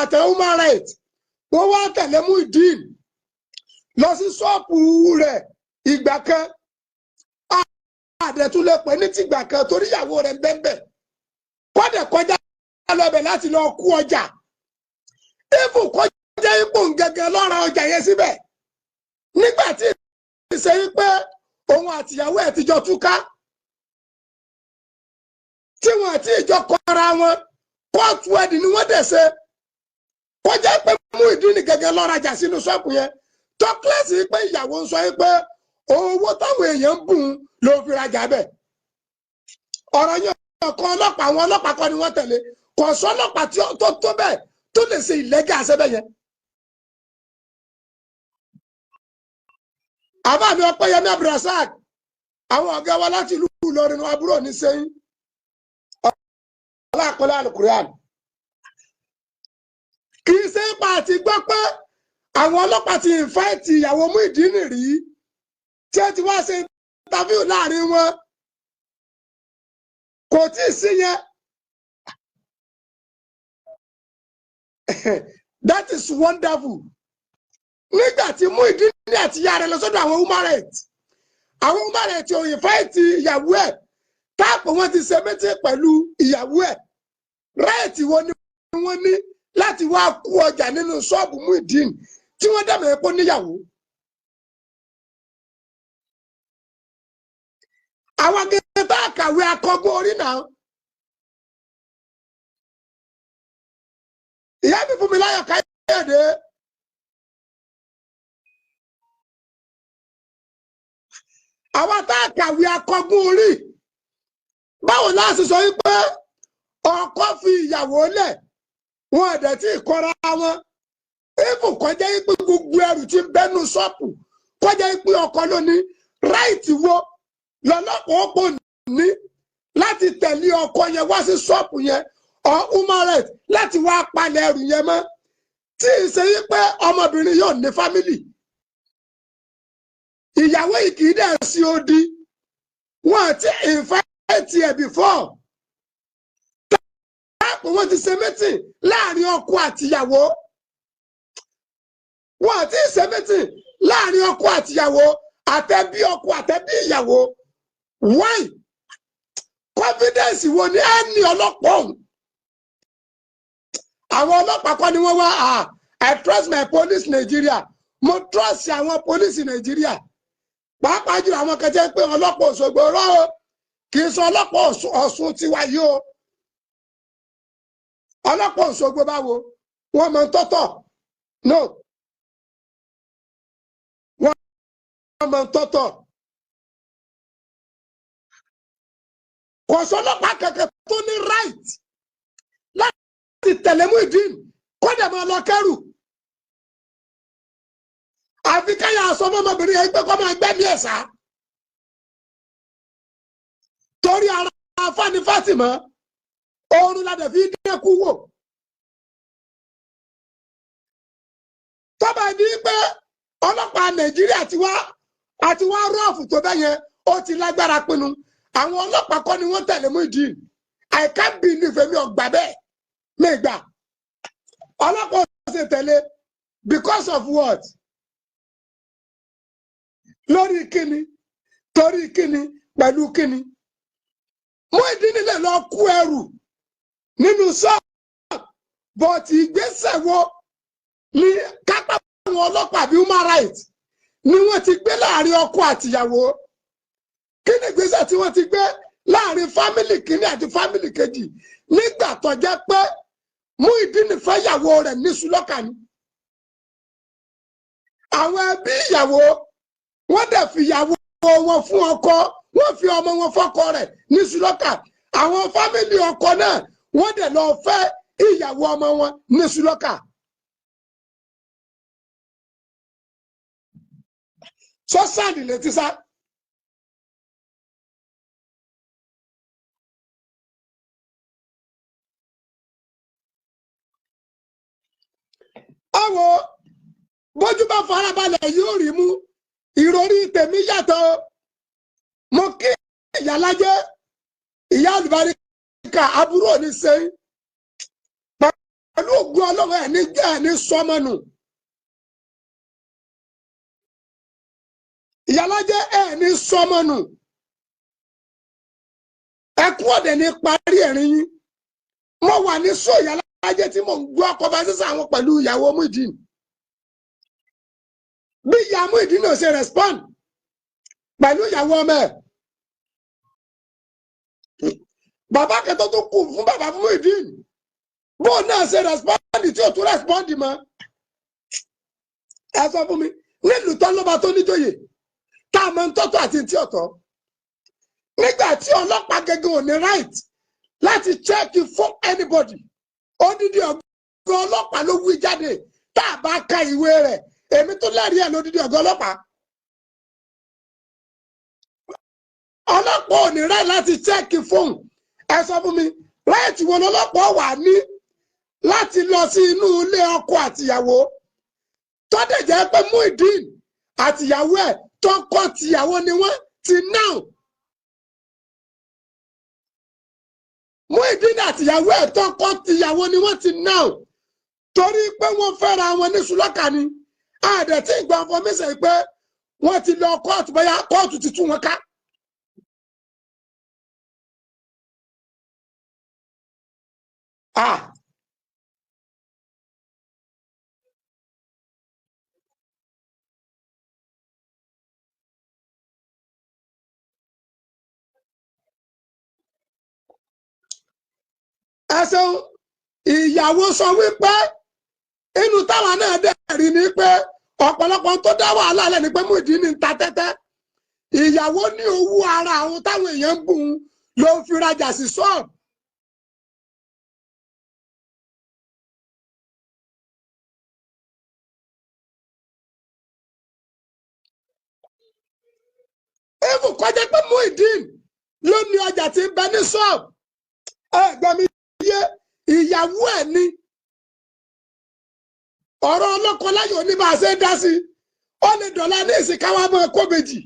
àtẹ human rights wọ́n wá tẹ̀lé Muyideen lọ sí ṣọ́ọ̀pù rẹ̀ ìgbà kan àdẹ̀túnlẹ̀ pẹ̀ ní tìgbà kan torí ìyàwó rẹ̀ bẹ́ẹ̀ kọ́dẹ̀ kọjá lọ́bẹ̀ láti lọ kú ọjà ìfù kọjá ipò gẹ́gẹ́ lọ́ra ọjà yẹn síbẹ̀ nígbà tí ìṣe wípé òun àtìyàwó ẹ̀ ti jọ túká tí wọn àti ìjọ kọra wọn court wedding ni wọ́n dẹ̀ ṣe kọjá pé Muyideen gẹ́gẹ́ lọ́ra jà sínú ṣọ́ọ̀pù yẹn tó kílẹ̀sì pé ìyàwó ń sọ pé owó táwọn èèyàn ń bùn ló fi rajà bẹ́ẹ̀ ọ̀rọ̀ yẹn kan ọlọ́pàá àwọn ọlọ́pàá kan ni wọ́n tẹ̀lé kò sọ ọlọ́pàá tó bẹ́ẹ̀ tó lè ṣe ìlẹ́gà àṣẹ́bẹ̀ yẹn. àbá mi Ọpẹ́yẹmí Abdulrasaq àwọn ọ̀gá wa láti ìlú Ìlọrin àbúrò ní sẹ́yìn ọlọ́àpẹ̀lẹ̀ Al-Qur'an kì í ṣe pa àti gbọ́ pé àwọn ọlọ́pàá ti ìfáìtì ìyàwó Muyideen rí tí ẹ ti wá ṣe interview láàrin wọn kò tí ì sí yẹn that is wonderful nígbà tí Muyideen àti ìyá rẹ̀ lọ sọ́dọ̀ àwọn human rights ò ìfáìtì ìyàwó ẹ̀ táàpù wọn ti ṣe méjì pẹ̀lú ìyàwó ẹ̀ ráìtì wo ni wọ́n ní láti wá kú ọjà nínú ṣọ́ọ̀bù Muyideen tí wọ́n dẹ̀mọ̀ epo níyàwó. àwọn akẹ́kọ̀ọ́ tá a kàwé akọgbọ́n orí náà. ìyá mi fún mi láyọ̀ Káyọ̀dé. àwọn tá a kàwé akọgbọ́n orí. báwo la ṣe sọ wípé ọkọ fi ìyàwó lẹ̀ wọn ẹ̀dẹ̀ tí ì kọ́ra wọn. Even kọjá ipe gbogbo ẹrù tí ń bẹnu ṣọ́ọ̀pù kọjá ipe ọkọ lónìí ráìtì wo lọ́lọ́pàá ọ̀pọ̀ ní láti tẹ̀lé ọkọ yẹn wá sí ṣọ́ọ̀pù yẹn or human rights láti wá palẹ̀ ẹrù yẹn mọ́ tí ì ṣe pé ọmọbìnrin yóò ní fámìlì. ìyàwó yìí kì í dẹ̀ sí odi wọn àti invite ẹ̀ before. táàpù wọn ti ṣe mẹ́tì láàrin ọkọ àtìyàwó. wọn àti ìṣẹ́mẹ́tì láàrin ọkọ àtìyàwó àtẹ̀bí ọkọ àtẹ̀bí ìyàwó why confidence wo ni ẹ ní ọlọ́pàá ọ̀hún. àwọn ọlọ́pàá kọ́ ni wọ́n wá I trust my police Nigeria mo trust àwọn police Nigeria pàápàá jùlọ àwọn kẹjẹ pé ọlọ́pàá Òṣogbo rọ o kì í sọ ọlọ́pàá Ọ̀ṣun tiwa yìí o ọlọ́pàá Òṣogbo báwo wọ́n mọ̀ tọ́tọ̀ no. ọmọ tọ́tọ̀ kò sọ́lọ́pàá kankan tó ní right láti tẹ̀lé Muyideen kó dẹ̀ máa lọ kẹ́rù àfi káyà sọmọmọbìnrin yẹn pé kó máa gbẹ́mí ẹ̀ sá torí ara Fani Fatima oorun la dẹ̀ fi dẹ́kun wò tọ́ba ní pé ọlọ́pàá Nàìjíríà àti wá rọ́ọ̀fù tó bẹ́ yẹn ó ti lágbára pinnu àwọn ọlọ́pàá kọ́ ni wọ́n tẹ̀lé Muyideen I can't believe mi ọgbà bẹ́ẹ̀ mi gbà ọlọ́pàá ò ṣe tẹ̀lé because of what lórí kíni torí kíni pẹ̀lú kíni Muyideen lè lọ kú ẹrù nínú ṣọ́ọ̀bù but ìgbésẹ̀ wo ni kápá àwọn ọlọ́pàá bí human rights ni wọ́n ti gbé láàrin ọkọ àtìyàwó kí ni ìgbésẹ̀ tí wọ́n ti gbé láàrin fámìlì kìíní àti fámìlì kejì nígbà tó jẹ́ pé Muyideen fẹ́ ìyàwó rẹ̀ ní Sùlọ́kà ni àwọn ẹbí ìyàwó wọ́n dẹ̀ fi ìyàwó wọn fún ọkọ wọ́n fi ọmọ wọn fọ́kọ rẹ̀ ní Sùlọ́kà àwọn fámìlì ọkọ náà wọ́n dẹ̀ lọ fẹ́ ìyàwó ọmọ wọn ní Sùlọ́kà. sọ́sàdì létí sá. ọwọ́ bójú bá farabalẹ̀ yóò rí mú ìròrí tèmi yàtọ̀ mo kí ìyálájẹ́ ìyá àlùbáríkà àbúrò ní sẹ́yìn pẹ̀lú ògùn Ọlọ́run ẹni sọmọnù. Ìyálájẹ ẹni sọmọnù. Ẹkún ọ̀dẹ̀ ní parí ẹ̀rín yín. Mo wà ní sọ Ìyálájẹ tí mo ń gbọ́ conversation àwọn pẹ̀lú ìyàwó Muyideen. Bí ìyá Muyideen náà ṣe respond pẹ̀lú ìyàwó ọmọ ẹ̀. Bàbá kẹtọ́ tó kù fún bàbá Muyideen. Bó náà ṣe respond tí ò tún respond mọ́. Ẹ sọ fún mi, nílùú tán ló bá tó níjòyè, tá a mọ ń tọ́tọ̀ àti tí ọ̀tọ̀. Nígbà tí ọlọ́pàá gẹ́gẹ́ ò ní right láti check fún anybody. Odidi ọ̀gá ọlọ́pàá ló wí jáde tá a bá ka ìwé rẹ̀. Èmi tó lẹ́rìí ẹ̀ lódidi ọ̀gá ọlọ́pàá. Ọlọ́pàá ò ní right láti check fún. Ẹ sọ fún mi, right wo lọ́lọ́pàá wà ní láti lọ sí inú ilé ọkọ àtìyàwó. Tọ́dẹ̀ jẹ́ pé Muyideen àtìyàwó ẹ̀ tọkọ tìyàwó ni wọ́n ti náà. Muyideen àtìyàwó ẹ̀ tọkọ tìyàwó ni wọ́n ti náà. Torí pé wọ́n fẹ́ra wọn ní Sùlọ́kà ni. Àdẹ̀ tí ìgbà information pé wọ́n ti lọ kóòtù bóyá kóòtù ti tú wọn ká. Ẹ̀sùn ìyàwó sọ wípé inú táwọn náà dẹ̀rí ni pé ọ̀pọ̀lọpọ̀ tó dá wàhálà lẹ̀ ni pé Muyideen ń ta tẹ́tẹ́. Ìyàwó ní owó ara àwọn táwọn èèyàn ń bùn ló ń fi rajà sí ṣọ́ọ̀bù. Even kọjá pé Muyideen ló ní ọjà tí ń bẹ ní ṣọ́ọ̀bù. Ẹgbẹ́ mi yé ìyàwó ẹ̀ ni. Ọ̀rọ̀ ọlọ́kọ láyò ní bá a ṣe dá sí. Ó lè dọ̀la ní ìsìnkáwá mọ́ ẹ̀kọ́ méjì.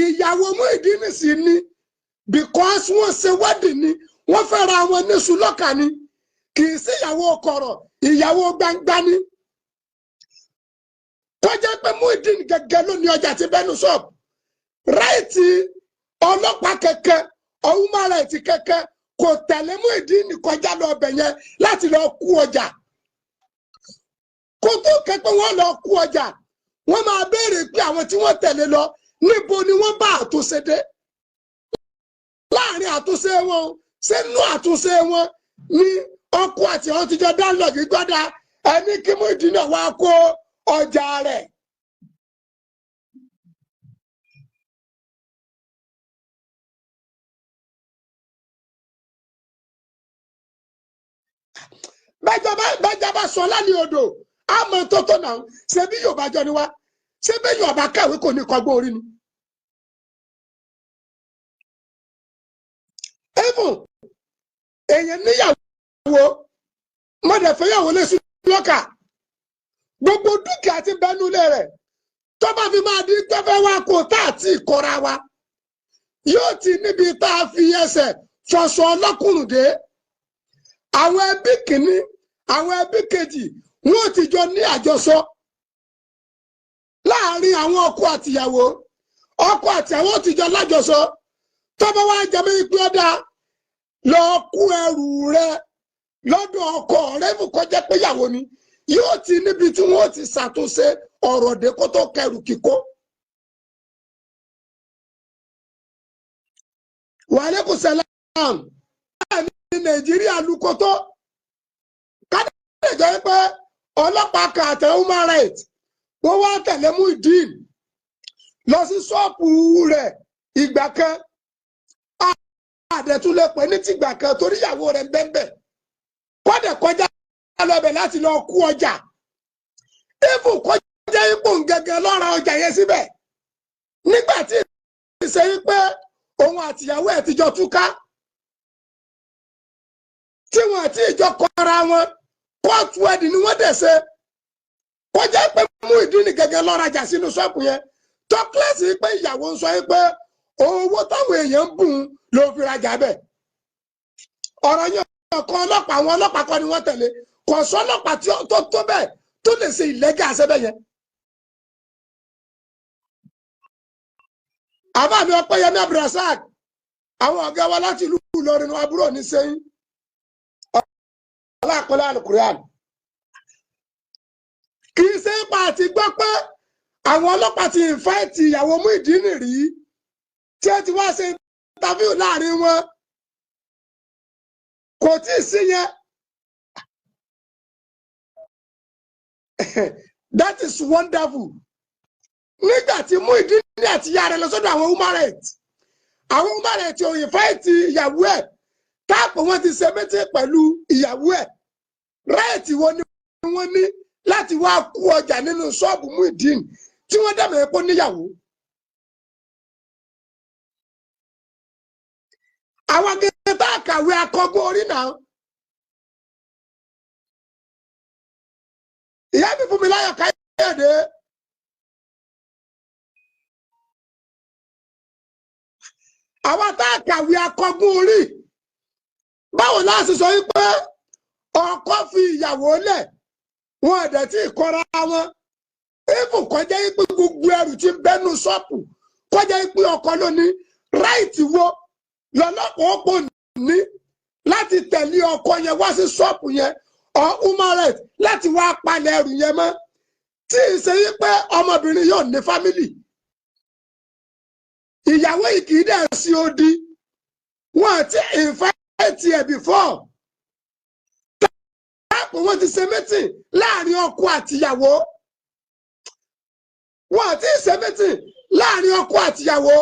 Ìyàwó Muyideen sì ni because wọ́n ṣe wedding ni wọ́n fẹ́ra wọn ní Sùlọ́kà ni. Kì í sí ìyàwó kọ̀rọ̀, ìyàwó gbangba ni. Kọjá pé Muyideen gẹ́gẹ́ ló ní ọjà tí bẹ́nu ṣọ́ọ̀bù. Ráìtì ọlọ́pàá kẹ̀kẹ́ human rights kẹ̀kẹ́ kò tẹ̀lé Muyideen kọjá lọ ọbẹ̀ yẹn láti lọ kú ọjà. Kó tó kẹ́pẹ́ wọ́n lọ kú ọjà, wọ́n máa béèrè pé àwọn tí wọ́n tẹ̀lé lọ níbo ni wọ́n bá àtúnṣe dé. Láàárín àtúnṣe wọn, sínú àtúnṣe wọn ní ọkọ àti àwọn tíjọ dánlọ́ọ̀gì gbọ́dá ẹni kí Muyideen náà wá kó ọjà rẹ̀. Bẹ́jà bá sọ lálẹ́ odò, àmọ́ tó tó náà, ṣe bí Yorùbá jọ ni wá, ṣé bí Yorùbá kàwé kò ní kọgbọ́n orí ni. Even èèyàn níyàwó, mọ̀dẹ̀fẹ́yàwó lè Sùlọ́kà, gbogbo dúkìá ti bẹnulé rẹ̀, tó bá fi máa di gbẹ́fẹ́ wá kó tá àti ìkọra wa, yóò ti níbi tá a fi ẹsẹ̀ fọṣọ ọlọ́kùnrin dé. Àwọn ẹbí kìíní, àwọn ẹbí kejì, wọ́n ti jọ ní àjọsọ láàárín àwọn ọkọ àtìyàwó. Ọkọ àtìyàwó ti jọ lájọsọ. Tó bá wá jẹ́ mi pé ó dáa, lọ kú ẹrù rẹ lọ́dọ̀ ọkọ rẹ fún kọjá pé ìyàwó ni. Yóò ti níbi tí wọ́n ti ṣàtúnṣe ọ̀rọ̀ dé kó tó kẹrù kíkó. Wa alaikum salam. Ní Nàìjíríà lukoto kádé jẹ́ pé ọlọ́pàá kan àtẹ human rights wọ́n wá tẹ̀lé Muyideen lọ sí ṣọ́ọ̀pù rẹ̀ ìgbà kan àdẹ̀túnlẹ̀ pẹ̀ ní tìgbà kan torí ìyàwó rẹ̀ bẹ́ẹ̀ kọ́dẹ̀ kọjá lọ́bẹ̀ láti lọ kú ọjà. Ifù kọjá ipò gẹ́gẹ́ lọ́ra ọjà yẹn síbẹ̀ nígbà tí ìṣe pé òun àtìyàwó ẹ̀ ti jọ túká. Tí wọ́n àti ìjọ kọra wọn kóòtù ẹ̀dì ni wọ́n dẹ̀ ṣe. Kọjá pé Muyideen gẹ́gẹ́ lọ́rajà sínú ṣọ́ọ̀bù yẹn. Tọ́kílẹ̀sì pé ìyàwó ń sọ pé owó táwọn èèyàn ń bùn ló fi rajà bẹ̀. Ọ̀rọ̀ yẹn ọ̀kan ọlọ́pàá àwọn ọlọ́pàá kọ́ ni wọ́n tẹ̀lé kò sọ ọlọ́pàá tí tó tó bẹ́ẹ̀ tó lè ṣe ìlẹ́gà àṣẹ́bẹ̀ yẹn. àbá mi Ọpẹ́yẹmí Abdulrasaq àwọn ọ̀gá wa láti ìlú Ìlọrin àbúrò ní sẹ́yìn ọlọ́pàá Al-Qur'an kì í ṣe pa àti gbọ́ pé àwọn ọlọ́pàá ti ìfáìtì ìyàwó Muyideen rí tí ó ti wá ṣe interview láàrin wọn kò tí ì sí yẹn. That is wonderful. Nígbà tí Muyideen àti ìyá rẹ̀ lọ sọ́dọ̀ àwọn human rights àwọn human rights ò ìfáìtì ìyàwó ẹ̀ táàpù wọn ti ṣe méjì pẹ̀lú ìyàwó ẹ̀ right wo ni wọ́n ní láti wá kú ọjà nínú ṣọ́ọ̀bù Muyideen tí wọ́n dẹ̀mọ̀ epo níyàwó. àwọn akẹ́kọ̀ọ́ tá a kàwé akọgbọ́n orí náà. ìyá mi fún mi láyọ̀ Káyọ̀dé. àwọn tá a kàwé akọgbọ́n orí báwo la ṣe sọ wípé ọkọ fi ìyàwó lẹ̀ wọn ẹ̀dẹ̀ tí ì kọ́ra wọn even kọjá yìí pé gbogbo ẹrù tí ń bẹ́nu ṣọ́ọ̀pù kọjá yìí pé ọkọ ló ní ráìtì wo lọ́lọ́pàá ó pò ní láti tẹ̀lé ọkọ yẹn wá sí ṣọ́ọ̀pù yẹn or human rights láti wá palẹ̀ ẹrù yẹn mọ́ tí ì ṣe yí pé ọmọbìnrin yóò ní fámìlì. ìyàwó yìí kì í dẹ̀ sí odi wọn àti ìfáìtì ẹ̀ before. táàpù wọn ti ṣe mítìn láàrin ọkọ àtìyàwó wọn àti ṣe mítìn láàrin ọkọ àtìyàwó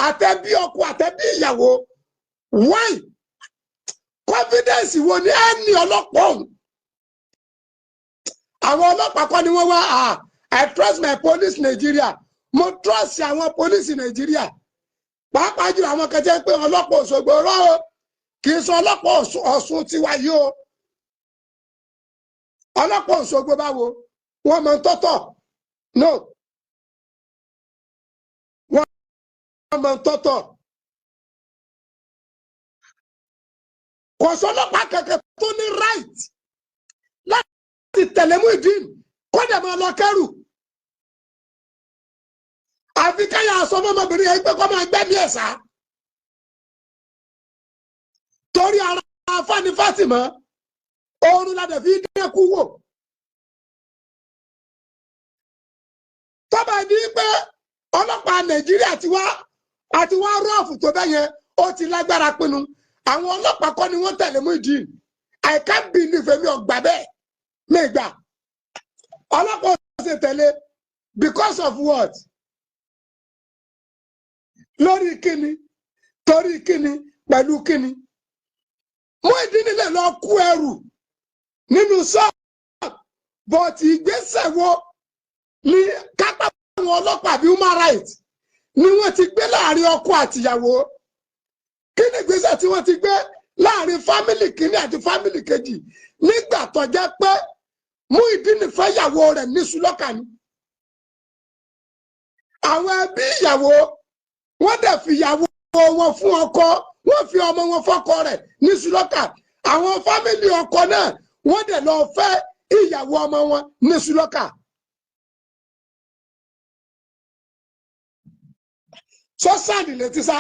àtẹ̀bí ọkọ àtẹ̀bí ìyàwó. why confidence wo ni ẹ ní ọlọ́pàá ọ̀hún. àwọn ọlọ́pàá kọ́ ni wọ́n wá I trust my police Nigeria mo trust àwọn police Nigeria pàápàá jùlọ àwọn kẹjẹ pé ọlọ́pàá Òṣogbo rọ o kì í sọ ọlọ́pàá Ọ̀ṣun tiwa yìí o. ọlọ́pàá Òṣogbo báwo wọ́n mọ tọ́tọ̀ no wọ́n mọ tọ́tọ̀ kò sọ ọlọ́pàá kankan tó ní right láti tẹ̀lé Muyideen kó dẹ̀ máa lọ kẹ́rù. àfi káyà sọ fọmọbìnrin yẹn pé kọ́ máa gbẹ́mí ẹ̀ sá. torí ara Fani Fatima oorun ládẹ̀ fi dẹ́kun wò. tọ́ba ní pé ọlọ́pàá Nàìjíríà àti wá rọ́ọ̀fù tó bẹ́ yẹn ó ti lágbára pinnu àwọn ọlọ́pàá kọ́ ni wọ́n tẹ̀lé Muyideen I can't believe mi ò gbà bẹ́ẹ̀ mi gbà ọlọ́pàá ò ṣe tẹ̀lé because of what? lórí kíni torí kíni pẹ̀lú kíni. Muyideen lè lọ kú ẹrù nínú ṣọ́ọ̀bù but ìgbésẹ̀ wo ni kápá àwọn ọlọ́pàá bí human rights ni wọ́n ti gbé láàrin ọkọ àtìyàwó. kí ni ìgbésẹ̀ tí wọ́n ti gbé láàrin fámìlì kìíní àti fámìlì kejì nígbà tó jẹ́ pé Muyideen fẹ́ ìyàwó rẹ̀ ní Sùlọ́kà ni. àwọn ẹbí ìyàwó wọ́n dẹ̀ fi ìyàwó wọn fún ọkọ wọ́n fi ọmọ wọn fọ́kọ rẹ̀ ní Sùlọ́kà àwọn fámìlì ọkọ náà wọ́n dẹ̀ lọ fẹ́ ìyàwó ọmọ wọn ní Sùlọ́kà. sọ́sàdì létí sá.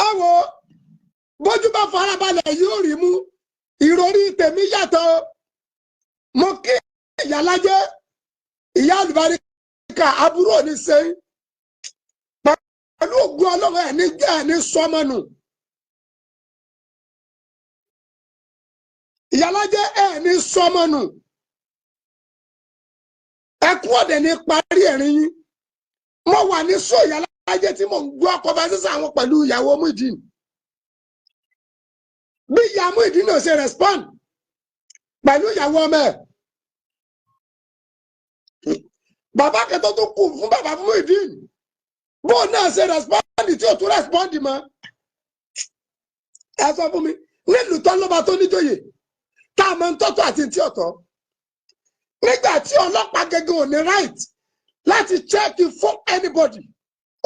ọwọ́ bójú bá farabalẹ̀ yóò rí mú ìròrí tèmi yàtọ̀. mo kí ìyálájẹ ìyá àlùbáríkà àbúrò ní sẹ́yìn pẹ̀lú ògùn ọlọ́run ẹ̀ ní jẹ́ ẹ̀ ní sọmọnù. ìyálájẹ ẹ̀ ní sọmọnù ẹkún ọ̀dẹ̀ ní parí ẹ̀rín yín. mo wà ní sọ ìyálájẹ tí mo ń gbọ́ conversation àwọn pẹ̀lú ìyàwó Muyideen. bí ìyá Muyideen náà ṣe respond pẹ̀lú ìyàwó ọmọ ẹ̀. bàbá kẹtọ́ tó kù fún bàbá Muyideen bó náà ṣe respond tí ò tún respond mọ́. ẹ sọ fún mi nílùú tó lọ́ba tó níjòyè tá a máa ń tọ́tọ̀ àti tí ọ̀tọ̀ nígbà tí ọlọ́pàá gẹ́gẹ́ ò ní right láti chẹ́ẹ̀kì fún anybody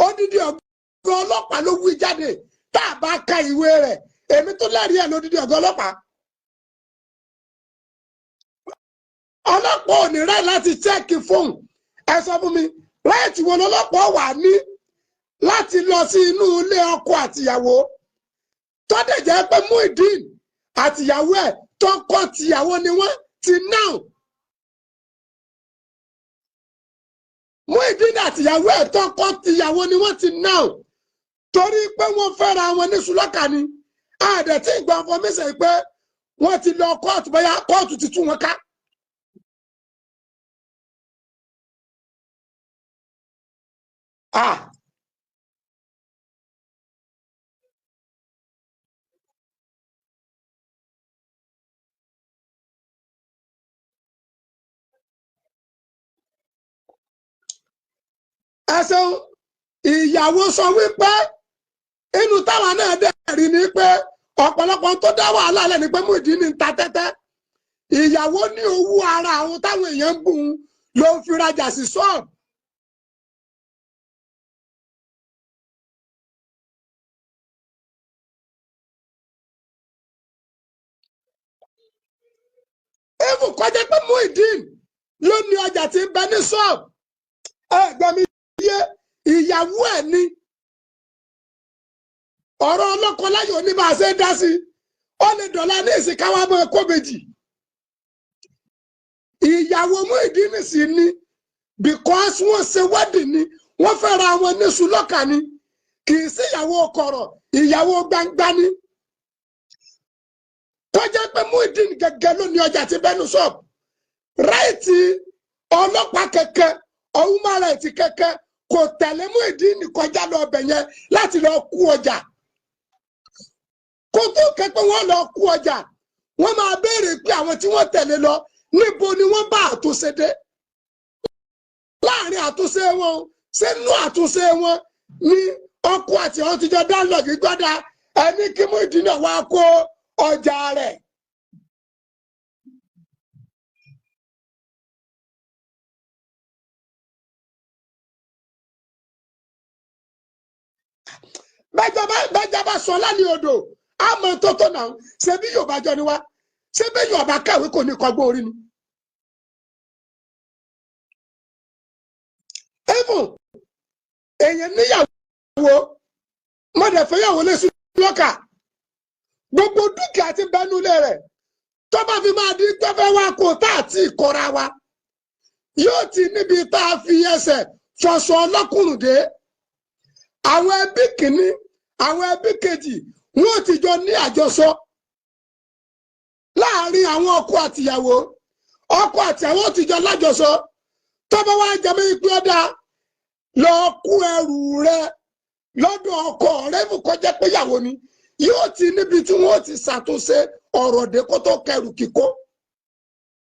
odidi ọ̀gá ọlọ́pàá ló wí jáde tá a bá ka ìwé rẹ̀ èmi tó lẹ́rìí ẹ̀ lódidi ọ̀gá ọlọ́pàá. Ọlọ́pàá ò ní rẹ̀ láti chẹ́ẹ̀kì fóun ẹ sọ fún mi ráìtì wo lọ́lọ́pàá wà ní láti lọ sí inú ilé ọkọ àtìyàwó tó dẹ̀ jẹ́ pé Muyideen àtìyàwó ẹ̀ tọkọ tìyàwó ni wọ́n ti náà. Muyideen àtìyàwó ẹ̀ tọkọ tìyàwó ni wọ́n ti náà torí pé wọ́n fẹ́ra wọn ní sùlọ́kà ni àdẹ̀ tí ìgbà information pé wọ́n ti lọ kóòtù bóyá kóòtù ti tú wọn ká. Ẹsẹ̀ ìyàwó sọ wípé inú táwọn náà dẹ̀ rí ni pé ọ̀pọ̀lọpọ̀ tó dá wàhálà lẹ̀ ni pé Muyideen ń ta tẹ́tẹ́ ìyàwó ní owó ara àwọn táwọn èèyàn ń bùn ló ń fi rajà sí ṣọ́ọ̀bù. Even kọjá pé Muyideen ló ní ọjà tí ń bẹ ní ṣọ́ọ̀bù ẹgbẹ́ mi yé ìyàwó ẹ̀ ní ọ̀rọ̀ ọlọ́kọ láyò ní bá a ṣe dá sí ó lè dọ̀la ní ìsìnkáwá mọ́ ẹ̀kọ́ méjì ìyàwó Muyideen sì ní because wọ́n ṣe wedding ni wọ́n fẹ́ra wọn ní sùlọ́kà ni kì í sí ìyàwó kọ̀rọ̀ ìyàwó gbangba ni tó jẹ́ pé Muyideen gẹ́gẹ́ ló ní ọjà tí bẹ́nu ṣọ́ọ̀bù ráìtì ọlọ́pàá kẹ̀kẹ́ human rights kẹ̀kẹ́ kò tẹ̀lé Muyideen kọjá lọ ọbẹ̀ yẹn láti lọ kú ọjà kó tó kẹ́pẹ́ wọ́n lọ kú ọjà wọ́n máa béèrè pé àwọn tí wọ́n tẹ̀lé lọ níbo ni wọ́n bá àtúnṣe dé láàrin àtúnṣe wọn sínú àtúnṣe wọn ní ọkọ àti àwọn tíjọ dánlọ́ọ̀gì gbọ́dá ẹni kí Muyideen náà wá kó ọjà rẹ̀. bẹ́jà bá sọ lálẹ́ odò àmọ́ tó tó náà ṣe bí Yorùbá jọ ni wá ṣé bí Yorùbá kàwé kò ní kọgbọ́n orí ni. even èèyàn níyàwó mọ̀dẹ̀fẹ́yàwó lè sùn lọ́kà gbogbo dúkìá ti bẹnu lé rẹ̀ tó bá fi máa di tó fẹ́ wá kó tá àti ìkọra wa yóò ti níbi tá a fi ẹsẹ̀ fọṣọ ọlọ́kùnrin dé àwọn ẹbí kìíní àwọn ẹbí kejì wọn ti jọ ní àjọsọ láàrin àwọn ọkọ àtìyàwó ti jọ lájọsọ tó bá wá jẹ mí pé ọdá lọ kú ẹrù rẹ lọ́dọ̀ ọkọ rẹ fún kọjá pé yàwó ni yóò ti níbi tí wọn ti ṣàtúnṣe ọ̀rọ̀ dé kó tó kẹrù kíkó.